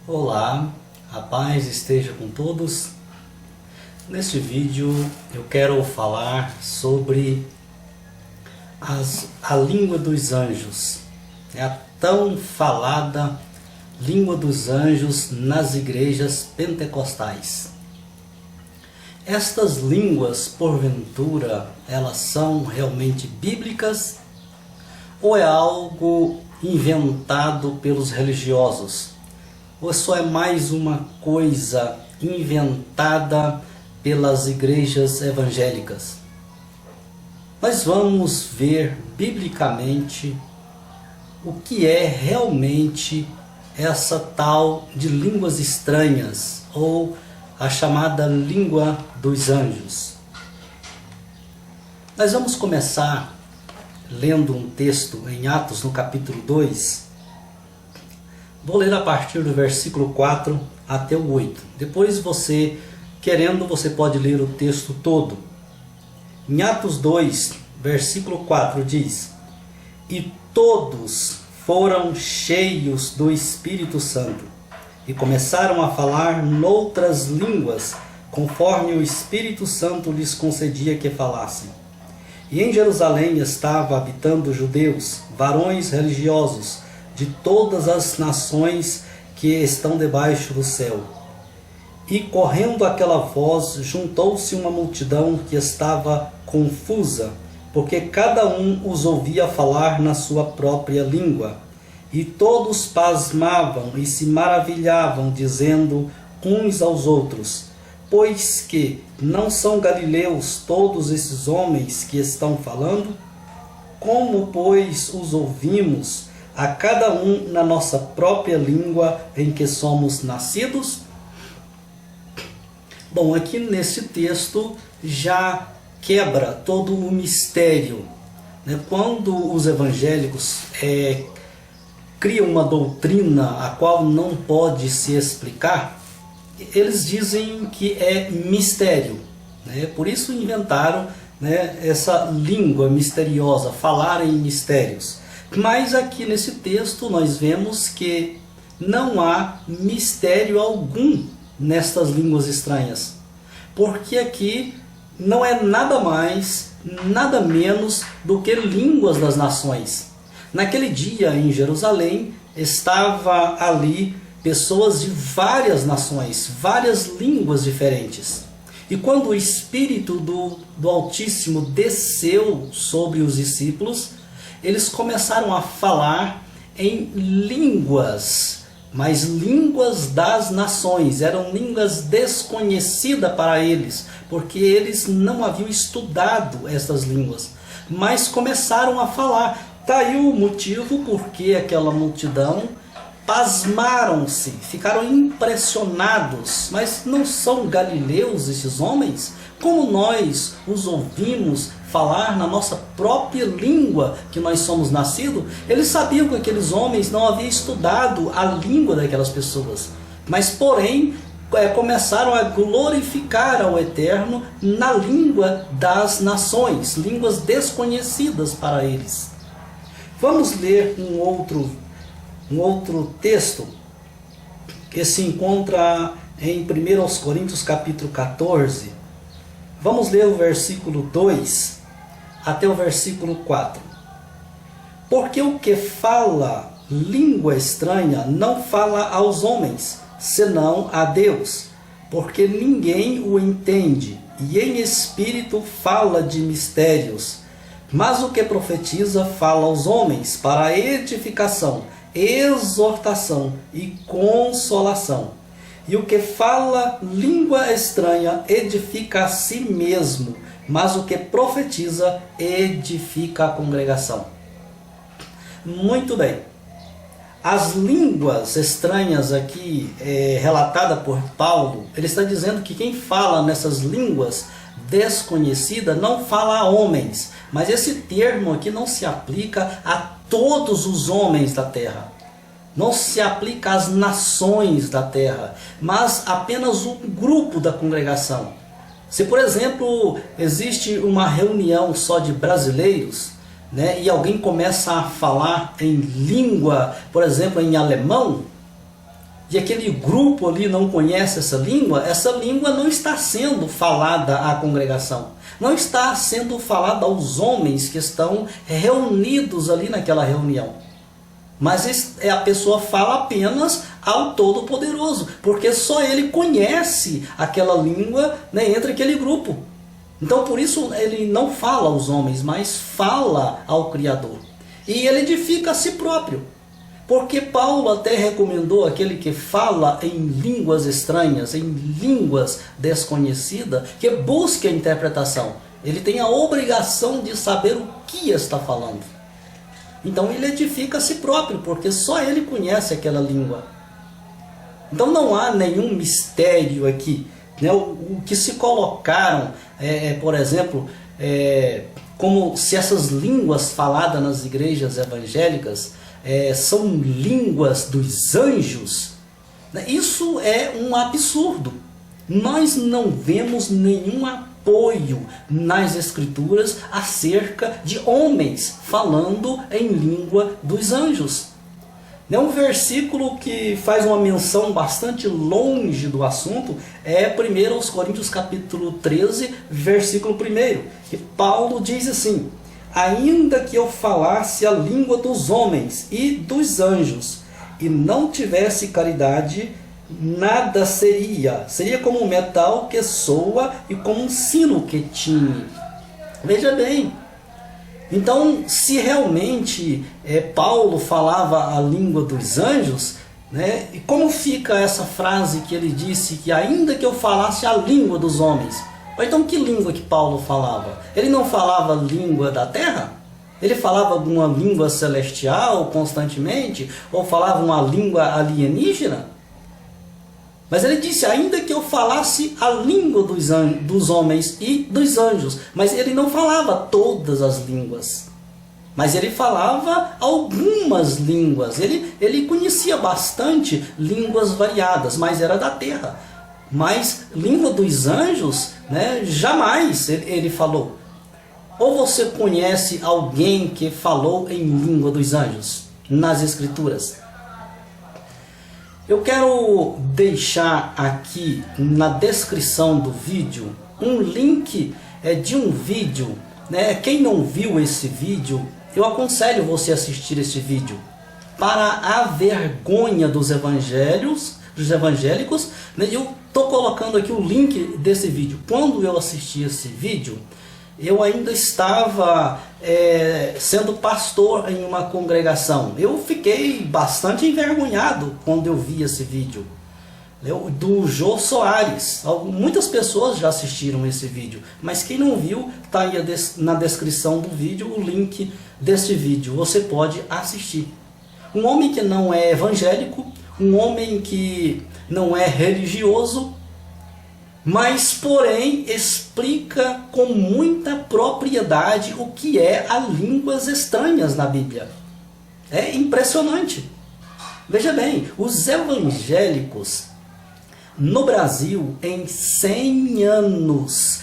Olá, a paz esteja com todos. Neste vídeo eu quero falar sobre a língua dos anjos, a tão falada língua dos anjos nas igrejas pentecostais. Estas línguas, porventura, elas são realmente bíblicas ou é algo inventado pelos religiosos? Ou só é mais uma coisa inventada pelas igrejas evangélicas? Nós vamos ver biblicamente o que é realmente essa tal de línguas estranhas, ou a chamada língua dos anjos. Nós vamos começar lendo um texto em Atos, no capítulo 2. Vou ler a partir do versículo 4 até o 8. Depois você, querendo, você pode ler o texto todo. Em Atos 2, versículo 4 diz: E todos foram cheios do Espírito Santo e começaram a falar noutras línguas, conforme o Espírito Santo lhes concedia que falassem. E em Jerusalém estava habitando judeus, varões religiosos, de todas as nações que estão debaixo do céu. E correndo aquela voz, juntou-se uma multidão que estava confusa, porque cada um os ouvia falar na sua própria língua. E todos pasmavam e se maravilhavam, dizendo uns aos outros: Pois que não são galileus todos esses homens que estão falando? Como, pois, os ouvimos a cada um na nossa própria língua em que somos nascidos? Bom, aqui nesse texto já quebra todo o mistério, né? Quando os evangélicos criam uma doutrina a qual não pode se explicar, eles dizem que é mistério, né? Por isso inventaram, né, essa língua misteriosa, falar em mistérios. Mas aqui nesse texto nós vemos que não há mistério algum nestas línguas estranhas, porque aqui não é nada mais, nada menos do que línguas das nações. Naquele dia em Jerusalém estava ali pessoas de várias nações, várias línguas diferentes. E quando o Espírito do Altíssimo desceu sobre os discípulos, eles começaram a falar em línguas, mas línguas das nações. Eram línguas desconhecidas para eles, porque eles não haviam estudado essas línguas. Mas começaram a falar. Está aí o motivo porque aquela multidão pasmaram-se, ficaram impressionados. Mas não são galileus esses homens? Como nós os ouvimos falar na nossa própria língua que nós somos nascidos? Eles sabiam que aqueles homens não haviam estudado a língua daquelas pessoas, mas porém começaram a glorificar ao Eterno na língua das nações, línguas desconhecidas para eles. Vamos ler um outro texto que se encontra em 1 Coríntios capítulo 14. Vamos ler o versículo 2 até o versículo 4. Porque o que fala língua estranha não fala aos homens, senão a Deus, porque ninguém o entende, e em espírito fala de mistérios. Mas o que profetiza fala aos homens para edificação, exortação e consolação. E o que fala língua estranha edifica a si mesmo, mas o que profetiza edifica a congregação. Muito bem. As línguas estranhas aqui, relatada por Paulo, ele está dizendo que quem fala nessas línguas desconhecidas não fala a homens, mas esse termo aqui não se aplica a todos os homens da terra. Não se aplica às nações da terra, mas apenas um grupo da congregação. Se, por exemplo, existe uma reunião só de brasileiros, né, e alguém começa a falar em língua, por exemplo, em alemão, e aquele grupo ali não conhece essa língua não está sendo falada à congregação. Não está sendo falada aos homens que estão reunidos ali naquela reunião. Mas a pessoa fala apenas ao Todo-Poderoso, porque só ele conhece aquela língua, né, entre aquele grupo. Então por isso ele não fala aos homens, mas fala ao Criador. E ele edifica a si próprio. Porque Paulo até recomendou aquele que fala em línguas estranhas, em línguas desconhecidas, que busque a interpretação. Ele tem a obrigação de saber o que está falando. Então ele edifica a si próprio, porque só ele conhece aquela língua. Então não há nenhum mistério aqui. Né? O que se colocaram, por exemplo, como se essas línguas faladas nas igrejas evangélicas são línguas dos anjos, né? Isso é um absurdo. Nós não vemos nenhum apoio nas escrituras acerca de homens falando em língua dos anjos. É um versículo que faz uma menção bastante longe do assunto, é 1 Coríntios capítulo 13, versículo 1, que Paulo diz assim: ainda que eu falasse a língua dos homens e dos anjos, e não tivesse caridade, nada seria. Seria como um metal que soa e como um sino que tine. Veja bem. Então, se realmente Paulo falava a língua dos anjos, né, e como fica essa frase que ele disse, que ainda que eu falasse a língua dos homens? Então que língua que Paulo falava? Ele não falava língua da terra? Ele falava alguma língua celestial constantemente? Ou falava uma língua alienígena? Mas ele disse, ainda que eu falasse a língua dos homens e dos anjos. Mas ele não falava todas as línguas. Mas ele falava algumas línguas. Ele conhecia bastante línguas variadas, mas era da terra. Mas língua dos anjos, né, jamais ele falou. Ou você conhece alguém que falou em língua dos anjos nas escrituras? Eu quero deixar aqui na descrição do vídeo um link de um vídeo, né? Quem não viu esse vídeo, eu aconselho você a assistir esse vídeo. Para a vergonha dos evangélicos, né? Eu estou colocando aqui o link desse vídeo. Quando eu assisti esse vídeo, eu ainda estava sendo pastor em uma congregação. Eu fiquei bastante envergonhado quando eu vi esse vídeo. Do Jô Soares. Muitas pessoas já assistiram esse vídeo, mas quem não viu, está aí na descrição do vídeo o link desse vídeo. Você pode assistir. Um homem que não é evangélico, um homem que não é religioso, mas porém explica com muita propriedade o que é a línguas estranhas na Bíblia. É impressionante. Veja bem, os evangélicos no Brasil, em 100 anos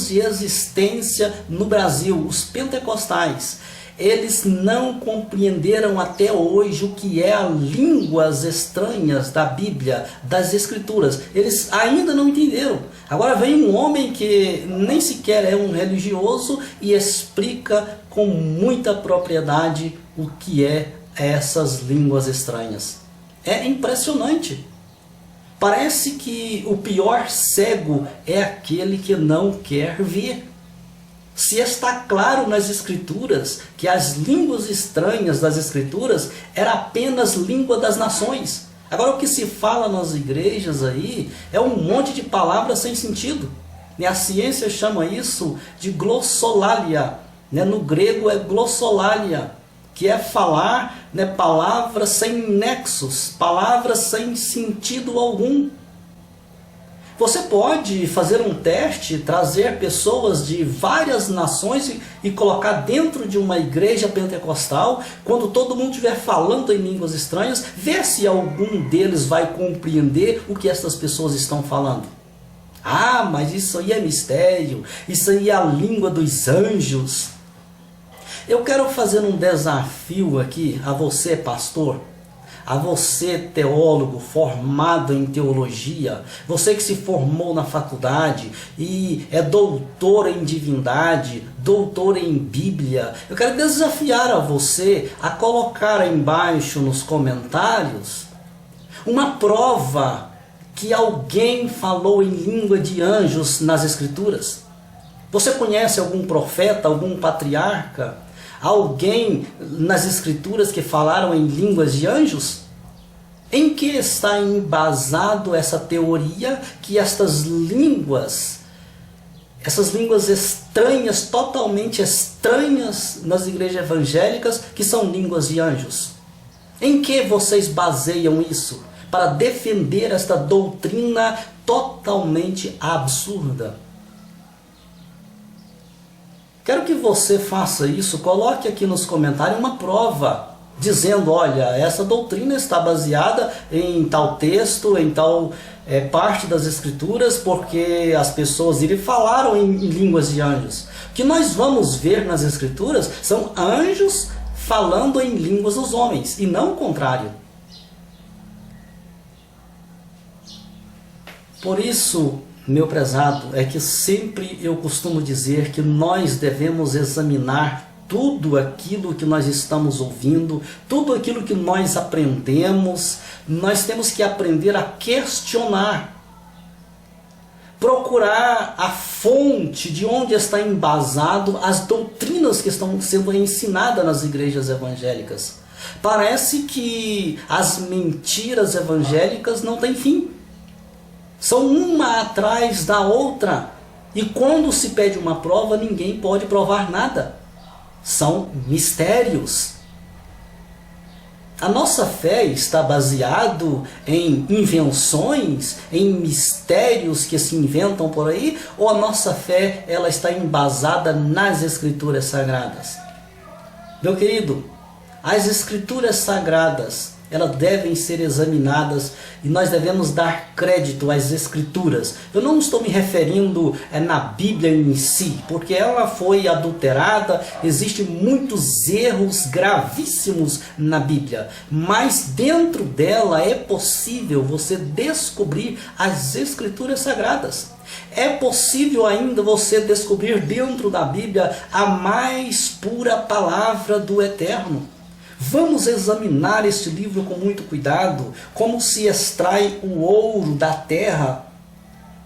de existência no Brasil, os pentecostais, eles não compreenderam até hoje o que é as línguas estranhas da Bíblia, das Escrituras. Eles ainda não entenderam. Agora vem um homem que nem sequer é um religioso e explica com muita propriedade o que é essas línguas estranhas. É impressionante. Parece que o pior cego é aquele que não quer ver. Se está claro nas Escrituras que as línguas estranhas das Escrituras era apenas língua das nações. Agora o que se fala nas igrejas aí é um monte de palavras sem sentido. A ciência chama isso de glossolalia. No grego é glossolalia, que é falar palavras sem nexos, palavras sem sentido algum. Você pode fazer um teste, trazer pessoas de várias nações e colocar dentro de uma igreja pentecostal, quando todo mundo estiver falando em línguas estranhas, ver se algum deles vai compreender o que essas pessoas estão falando. Ah, mas isso aí é mistério, isso aí é a língua dos anjos. Eu quero fazer um desafio aqui a você, pastor. A você, teólogo formado em teologia, você que se formou na faculdade e é doutor em divindade, doutor em Bíblia, eu quero desafiar a você a colocar aí embaixo nos comentários uma prova que alguém falou em língua de anjos nas Escrituras. Você conhece algum profeta, algum patriarca, alguém nas Escrituras que falaram em línguas de anjos? Em que está embasado essa teoria que essas línguas estranhas, totalmente estranhas nas igrejas evangélicas, que são línguas de anjos? Em que vocês baseiam isso para defender esta doutrina totalmente absurda? Quero que você faça isso, coloque aqui nos comentários uma prova, dizendo, olha, essa doutrina está baseada em tal texto, em tal parte das Escrituras, porque as pessoas falaram em línguas de anjos. O que nós vamos ver nas Escrituras são anjos falando em línguas dos homens, e não o contrário. Por isso, meu prezado, é que sempre eu costumo dizer que nós devemos examinar tudo aquilo que nós estamos ouvindo, tudo aquilo que nós aprendemos. Nós temos que aprender a questionar, procurar a fonte de onde está embasado as doutrinas que estão sendo ensinadas nas igrejas evangélicas. Parece que as mentiras evangélicas não têm fim. São uma atrás da outra. E quando se pede uma prova, ninguém pode provar nada. São mistérios. A nossa fé está baseada em invenções, em mistérios que se inventam por aí, ou a nossa fé ela está embasada nas Escrituras Sagradas? Meu querido, as Escrituras Sagradas, elas devem ser examinadas e nós devemos dar crédito às Escrituras. Eu não estou me referindo na Bíblia em si, porque ela foi adulterada, existem muitos erros gravíssimos na Bíblia, mas dentro dela é possível você descobrir as Escrituras Sagradas. É possível ainda você descobrir dentro da Bíblia a mais pura palavra do Eterno. Vamos examinar este livro com muito cuidado, como se extrai o ouro da terra,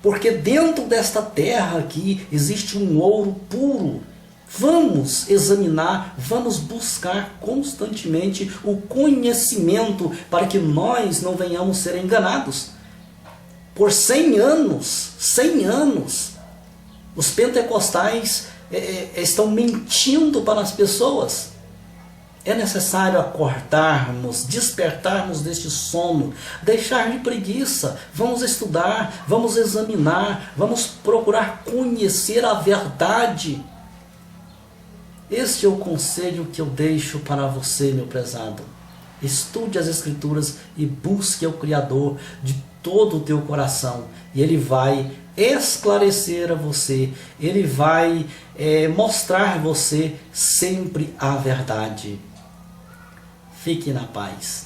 porque dentro desta terra aqui existe um ouro puro. Vamos examinar, vamos buscar constantemente o conhecimento para que nós não venhamos ser enganados. Por 100 anos, os pentecostais estão mentindo para as pessoas. É necessário acordarmos, despertarmos deste sono, deixar de preguiça. Vamos estudar, vamos examinar, vamos procurar conhecer a verdade. Este é o conselho que eu deixo para você, meu prezado. Estude as Escrituras e busque o Criador de todo o teu coração. E Ele vai esclarecer a você, Ele vai mostrar a você sempre a verdade. Fique na paz.